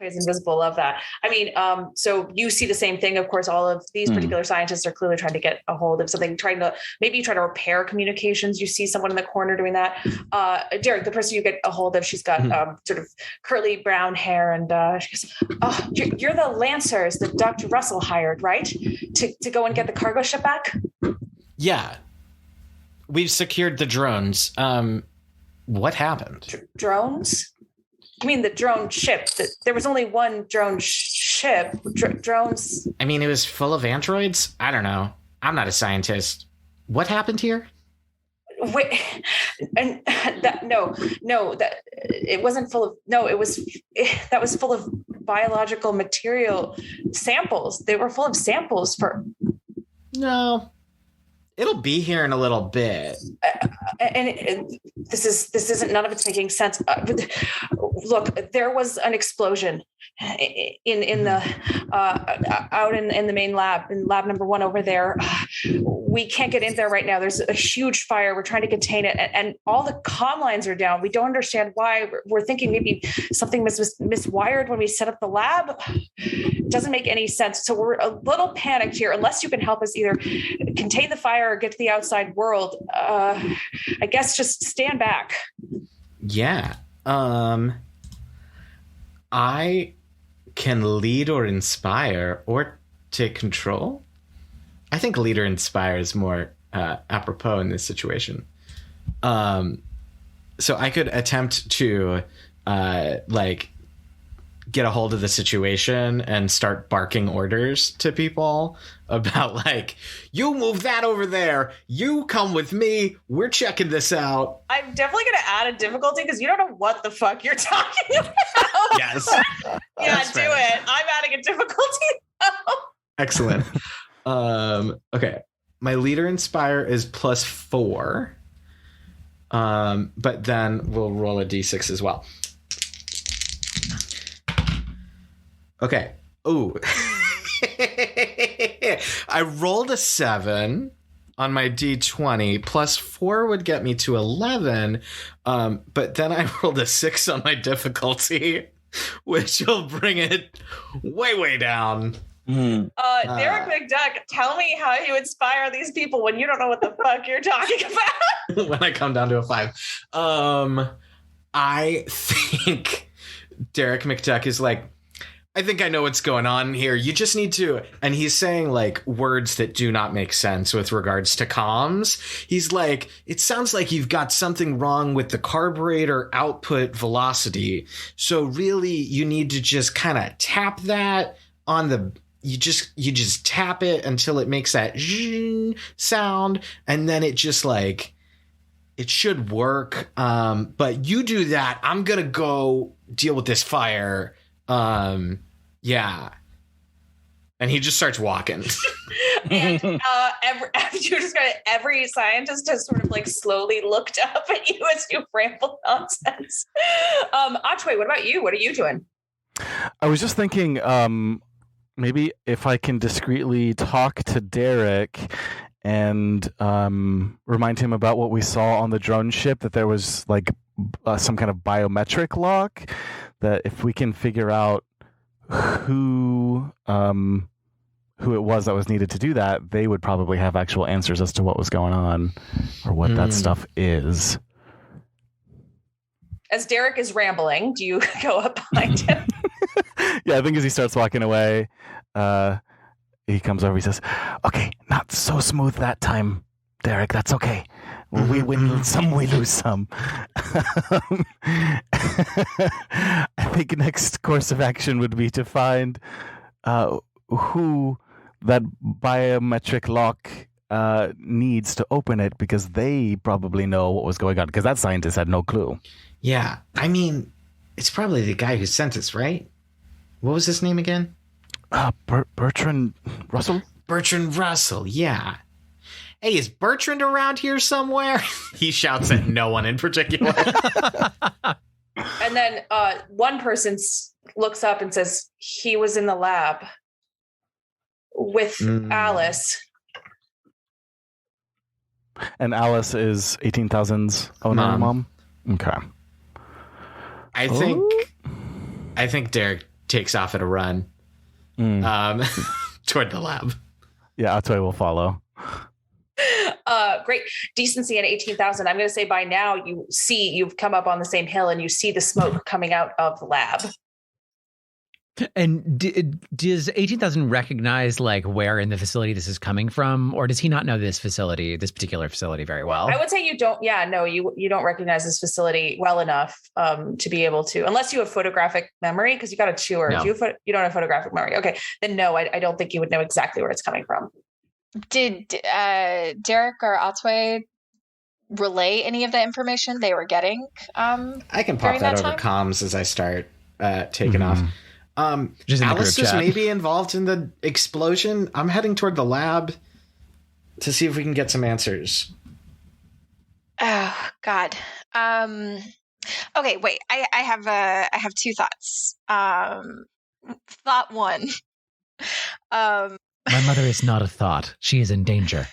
He's invisible. Love that. I mean, so you see the same thing. Of course, all of these particular scientists are clearly trying to get a hold of something, maybe you try to repair communications. You see someone in the corner doing that. Derrick, the person you get a hold of, she's got sort of curly brown hair, and she goes, "Oh, you're the Lancers that Dr. Russell hired, right? To go and get the cargo ship back?" Yeah. We've secured the drones. What happened? Drones? I mean, the drone ship. There was only one drone ship. Drones. I mean, it was full of androids. I don't know. I'm not a scientist. What happened here? Wait, and it wasn't full of. No, that was full of biological material samples. They were full of samples for. No. It'll be here in a little bit. And this isn't, none of it's making sense. Look, there was an explosion in the out in the main lab, in lab number 1 over there. We can't get in there right now. There's a huge fire. We're trying to contain it, and all the comm lines are down. We don't understand why. We're thinking maybe something was miswired when we set up the lab. It doesn't make any sense. So we're a little panicked here. Unless you can help us either contain the fire or get to the outside world, I guess just stand back. Yeah. I can lead or inspire or take control. I think lead or inspire is more apropos in this situation. So I could attempt to get a hold of the situation and start barking orders to people about like, you move that over there, you come with me, we're checking this out. I'm definitely going to add a difficulty because you don't know what the fuck you're talking about. Yes. Yeah, do it. I'm adding a difficulty. Excellent. Okay. My leader inspire is +4. But then we'll roll a d6 as well. Okay. Ooh. I rolled a 7 on my d20. +4 would get me to 11. But then I rolled a 6 on my difficulty, which will bring it way, way down. Derrick McDuck, tell me how you inspire these people when you don't know what the fuck you're talking about. When I come down to a 5. I think Derrick McDuck is like, I think I know what's going on here. You just need to, and he's saying like words that do not make sense with regards to comms. He's like, it sounds like you've got something wrong with the carburetor output velocity. So really you need to just kind of tap that on the, you just tap it until it makes that sound. And then it just like, it should work. But you do that. I'm going to go deal with this fire. Yeah. And he just starts walking. And every scientist has sort of like slowly looked up at you as you ramble nonsense. Hatuey, what about you? What are you doing? I was just thinking, maybe if I can discreetly talk to Derrick and remind him about what we saw on the drone ship, that there was like some kind of biometric lock, that if we can figure out who it was that was needed to do that, they would probably have actual answers as to what was going on or what that stuff is. As Derrick is rambling, do you go up behind him? Yeah, I think as he starts walking away, he comes over, he says, okay, not so smooth that time, Derrick, that's okay. We win some, we lose some. I think next course of action would be to find who that biometric lock needs to open it, because they probably know what was going on, because that scientist had no clue. Yeah, I mean, it's probably the guy who sent us, right? What was his name again? Bertrand Russell? Bertrand Russell, yeah. Hey, is Bertrand around here somewhere? He shouts at no one in particular. And then one person looks up and says, he was in the lab with Alice. And Alice is 18,000's owner, mom? Okay. I think Derrick takes off at a run toward the lab. Yeah, Hatuey will follow. Great. Decency and 18,000. I'm going to say by now you've come up on the same hill and you see the smoke coming out of the lab. And does 18,000 recognize like where in the facility this is coming from, or does he not know this particular facility very well? I would say you don't. Yeah, no, you don't recognize this facility well enough to be able to, unless you have photographic memory, because you got a tour. No. If you don't have photographic memory, okay, then no, I don't think you would know exactly where it's coming from. Did Derrick or Hatuey relay any of the information they were getting? I can pop that over comms as I start taking off. Alice was maybe involved in the explosion. I'm heading toward the lab to see if we can get some answers. Oh God. Okay, wait. I have two thoughts. Thought one. My mother is not a thought. She is in danger.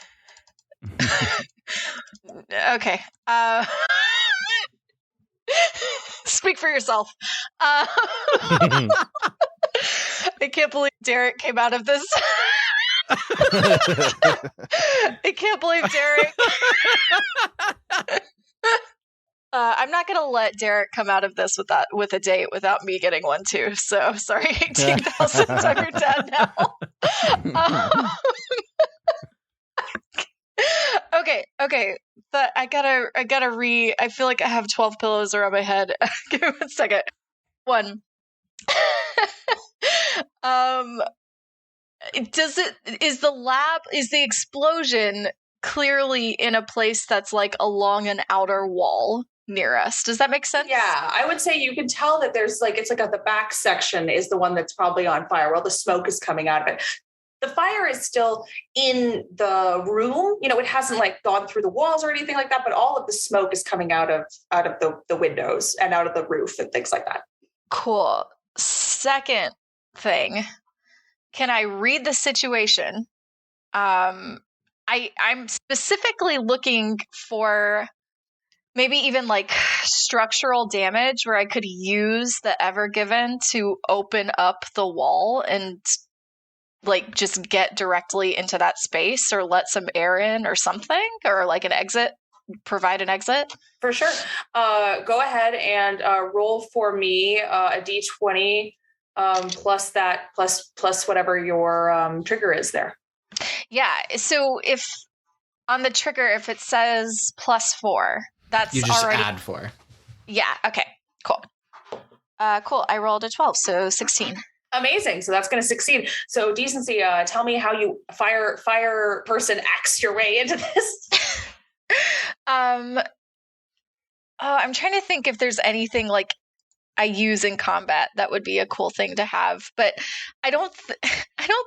Okay. Speak for yourself. I can't believe Derrick came out of this. I can't believe Derrick. I'm not going to let Derrick come out of this with a date without me getting one too. So sorry, 18,000. I'm your dad now. Okay. But I gotta I feel like I have 12 pillows around my head. Give me 1 second. One. Is the explosion clearly in a place that's like along an outer wall near us? Does that make sense? Yeah, I would say you can tell that there's like, it's like the back section is the one that's probably on fire while the smoke is coming out of it. The fire is still in the room. You know, it hasn't like gone through the walls or anything like that, but all of the smoke is coming out of the windows and out of the roof and things like that. Cool. Second thing, can I read the situation? I'm specifically looking for maybe even like structural damage where I could use the Ever Given to open up the wall and like just get directly into that space or let some air in or something, or like an exit. provide an exit? For sure. Go ahead and roll for me a d20 plus whatever your trigger is there. Yeah. So if on the trigger, if it says +4, that's You just already add 4. Yeah. Okay. Cool. Cool. I rolled a 12, so 16. Amazing. So that's going to succeed. So Decency, tell me how you fire person X your way into this. I'm trying to think if there's anything like I use in combat that would be a cool thing to have, but I don't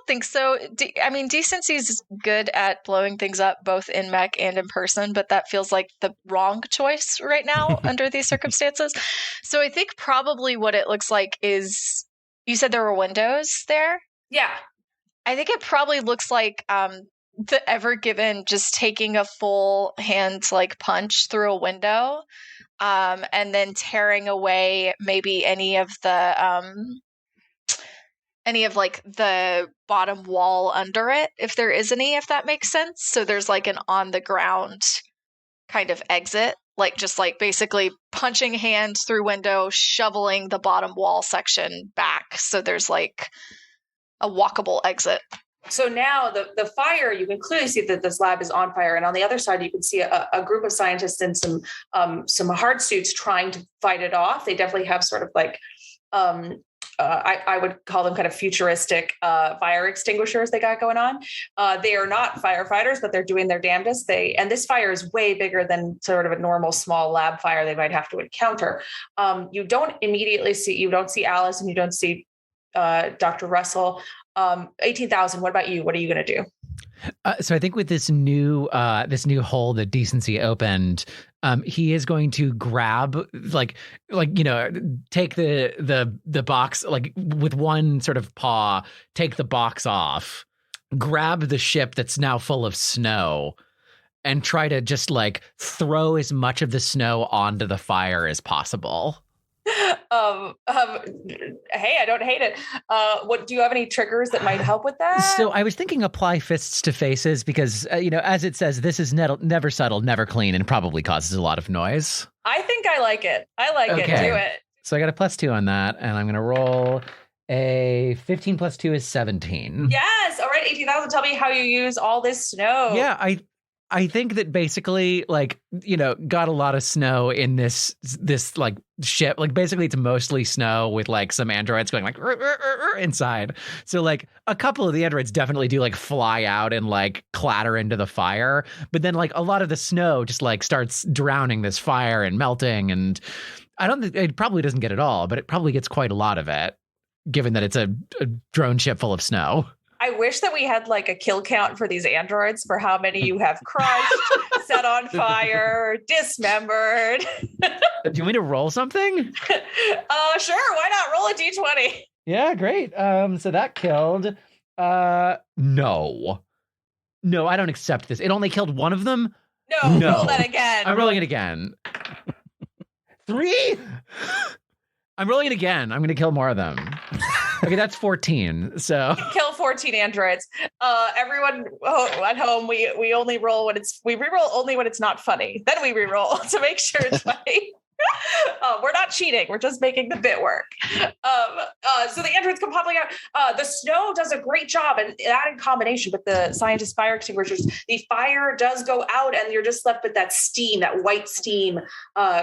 think so. Decency is good at blowing things up both in mech and in person, but that feels like the wrong choice right now under these circumstances. So I think probably what it looks like is, you said there were windows there? Yeah. I think it probably looks like the Ever Given just taking a full hand like punch through a window. And then tearing away maybe any of the bottom wall under it, if there is any, if that makes sense. So there's like an on the ground kind of exit, like just like basically punching hand through window, shoveling the bottom wall section back. So there's like a walkable exit. So now the fire, you can clearly see that this lab is on fire. And on the other side, you can see a group of scientists in some hard suits trying to fight it off. They definitely have sort of like, I would call them kind of futuristic fire extinguishers they got going on. They are not firefighters, but they're doing their damnedest. And this fire is way bigger than sort of a normal small lab fire they might have to encounter. You don't see Alice and you don't see Dr. Russell. 18,000. What about you? What are you going to do? So I think with this new hole that Decency opened, he is going to grab take the box, like with one sort of paw, take the box off, grab the ship that's now full of snow, and try to just like throw as much of the snow onto the fire as possible. Hey, I don't hate it. What do you have any triggers that might help with that? So I was thinking apply fists to faces because, as it says, this is never subtle, never clean, and probably causes a lot of noise. I think I like it. Okay. It. Do it. So I got a +2 on that, and I'm going to roll a 15 + 2 is 17. Yes. All right. 18,000. Tell me how you use all this snow. Yeah, I think that basically, got a lot of snow in this like ship. Like basically, it's mostly snow with like some androids going like inside. So like a couple of the androids definitely do like fly out and like clatter into the fire. But then like a lot of the snow just like starts drowning this fire and melting. And I don't think it probably doesn't get it all, but it probably gets quite a lot of it, given that it's a drone ship full of snow. I wish that we had like a kill count for these androids for how many you have crushed, set on fire, dismembered. Do you want me to roll something? Sure. Why not roll a d20? Yeah, great. So that killed. No, I don't accept this. It only killed one of them. No. Roll that again. I'm rolling it again. 3. I'm rolling it again. I'm going to kill more of them. Okay, that's 14. So kill 14 androids. Everyone at home, we only roll we reroll only when it's not funny. Then we reroll to make sure it's funny. We're not cheating. We're just making the bit work. So the androids come popping out. The snow does a great job, and that in combination with the scientist fire extinguishers, the fire does go out, and you're just left with that steam, that white steam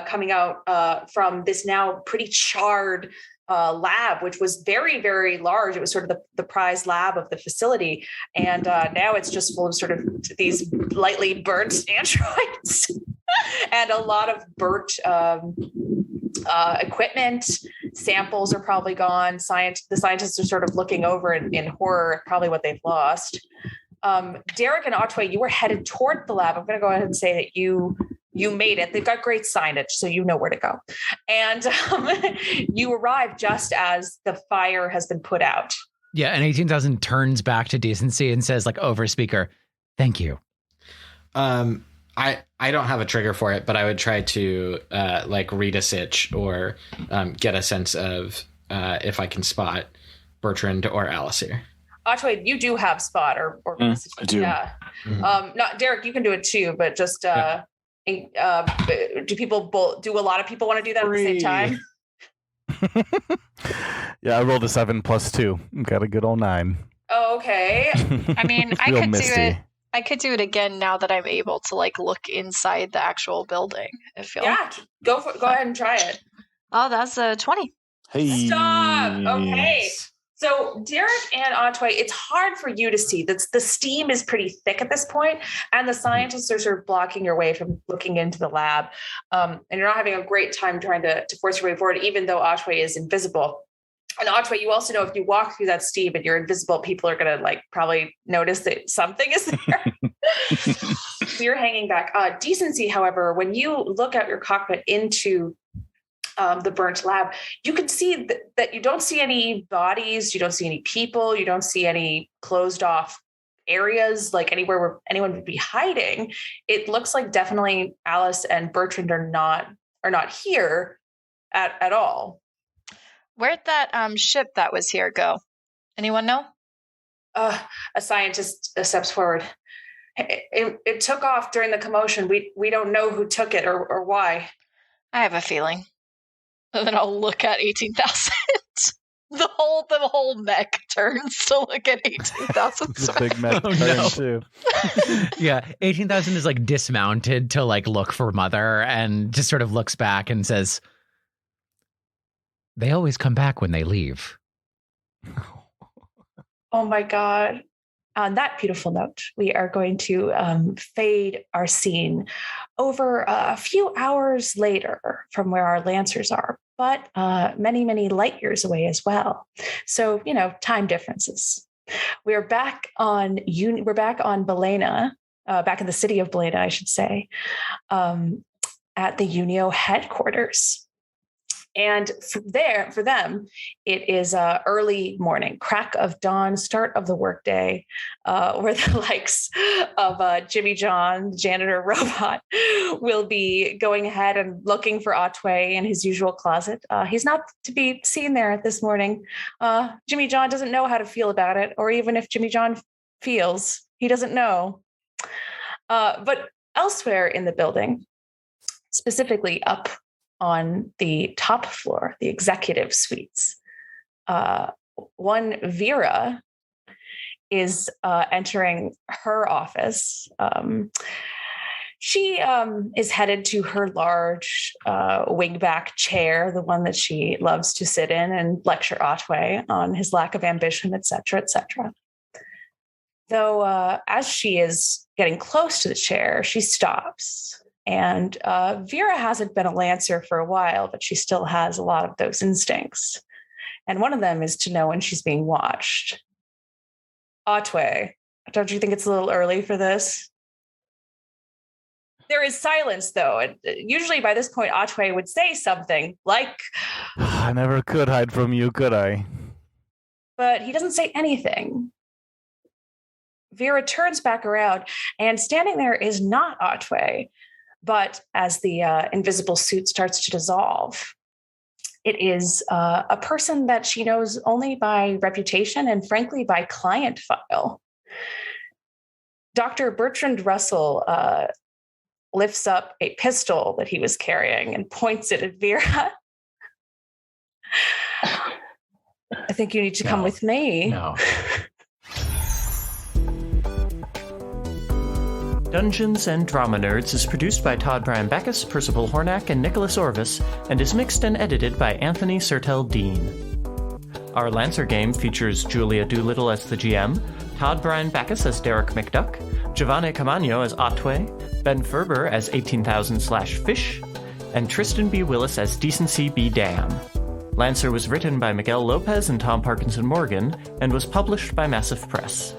coming out from this now pretty charred lab, which was very, very large. It was sort of the prize lab of the facility. And now it's just full of sort of these lightly burnt androids and a lot of burnt equipment. Samples are probably gone. The scientists are sort of looking over in horror at probably what they've lost. Derrick and Hatuey, you were headed toward the lab. I'm going to go ahead and say that you made it. They've got great signage, so you know where to go. And you arrive just as the fire has been put out. Yeah, and 18,000 turns back to Decency and says, like, over speaker, thank you. I don't have a trigger for it, but I would try to read a sitch or get a sense of if I can spot Bertrand or Alice here. Hatuey, you do have spot or I do. Yeah. Not Derrick, you can do it too, but just do a lot of people want to do that at the same time? Yeah, I rolled a 7 plus 2. Got a good old 9. Oh, okay. I mean, I Real could misty. do it. I could do it again now that I'm able to like look inside the actual building. I feel. Yeah, go ahead and try it. Oh, that's a 20. Hey. Stop. Okay. So Derrick and Hatuey, it's hard for you to see. The steam is pretty thick at this point, and the scientists are sort of blocking your way from looking into the lab. And you're not having a great time trying to force your way forward, even though Hatuey is invisible. And Hatuey, you also know if you walk through that steam and you're invisible, people are going to like probably notice that something is there. So you're hanging back. Decency, however, when you look out your cockpit into the burnt lab, you can see that you don't see any bodies, you don't see any people, you don't see any closed off areas, like anywhere where anyone would be hiding. It looks like definitely Alice and Bertrand are not here at all. Where'd that ship that was here go? Anyone know? A scientist steps forward. It took off during the commotion. We don't know who took it or why. I have a feeling. And then I'll look at 18,000. The whole mech turns to look at 18,000. It's a big mech turn too. Yeah, 18,000 is like dismounted to like look for Mother and just sort of looks back and says, "They always come back when they leave." Oh my God. On that beautiful note, we are going to fade our scene over a few hours later from where our Lancers are, but many, many light years away as well. So, time differences. We're back on Belena, back in the city of Belena, I should say, at the Unio headquarters. And for them, it is early morning, crack of dawn, start of the workday, where the likes of Jimmy John, janitor robot, will be going ahead and looking for Hatuey in his usual closet. He's not to be seen there this morning. Jimmy John doesn't know how to feel about it, or even if Jimmy John feels, he doesn't know. But elsewhere in the building, specifically up on the top floor, the executive suites, one Vera is entering her office. She is headed to her large wingback chair, the one that she loves to sit in and lecture Hatuey on his lack of ambition, et cetera, et cetera. Though as she is getting close to the chair, she stops. And Vera hasn't been a Lancer for a while, but she still has a lot of those instincts. And one of them is to know when she's being watched. Hatuey, don't you think it's a little early for this? There is silence, though. And usually by this point, Hatuey would say something like, I never could hide from you, could I? But he doesn't say anything. Vera turns back around, and standing there is not Hatuey. But as the invisible suit starts to dissolve, it is a person that she knows only by reputation and, frankly, by client file. Dr. Bertrand Russell lifts up a pistol that he was carrying and points it at Vera. I think you need to come with me. No. Dungeons and Drama Nerds is produced by Todd Brian Backus, Percival Hornak, and Nicholas Orvis, and is mixed and edited by Anthony Sertel Dean. Our Lancer game features Julia Doolittle as the GM, Todd Brian Backus as Derrick McDuck, Jovane Caamaño as Hatuey, Ben Ferber as 18,000/Fish, and Tristan B. Willis as Decency B. Damme. Lancer was written by Miguel Lopez and Tom Parkinson Morgan, and was published by Massif Press.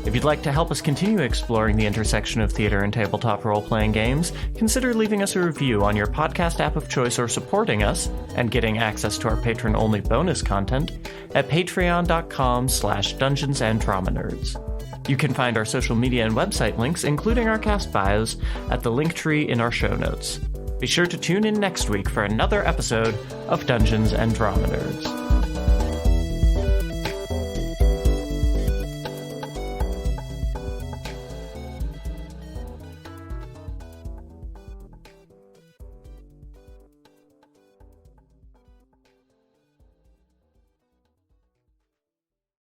If you'd like to help us continue exploring the intersection of theater and tabletop role-playing games, consider leaving us a review on your podcast app of choice or supporting us and getting access to our patron-only bonus content at patreon.com/dungeonsanddramanerds. You can find our social media and website links, including our cast bios, at the link tree in our show notes. Be sure to tune in next week for another episode of Dungeons and Drama Nerds.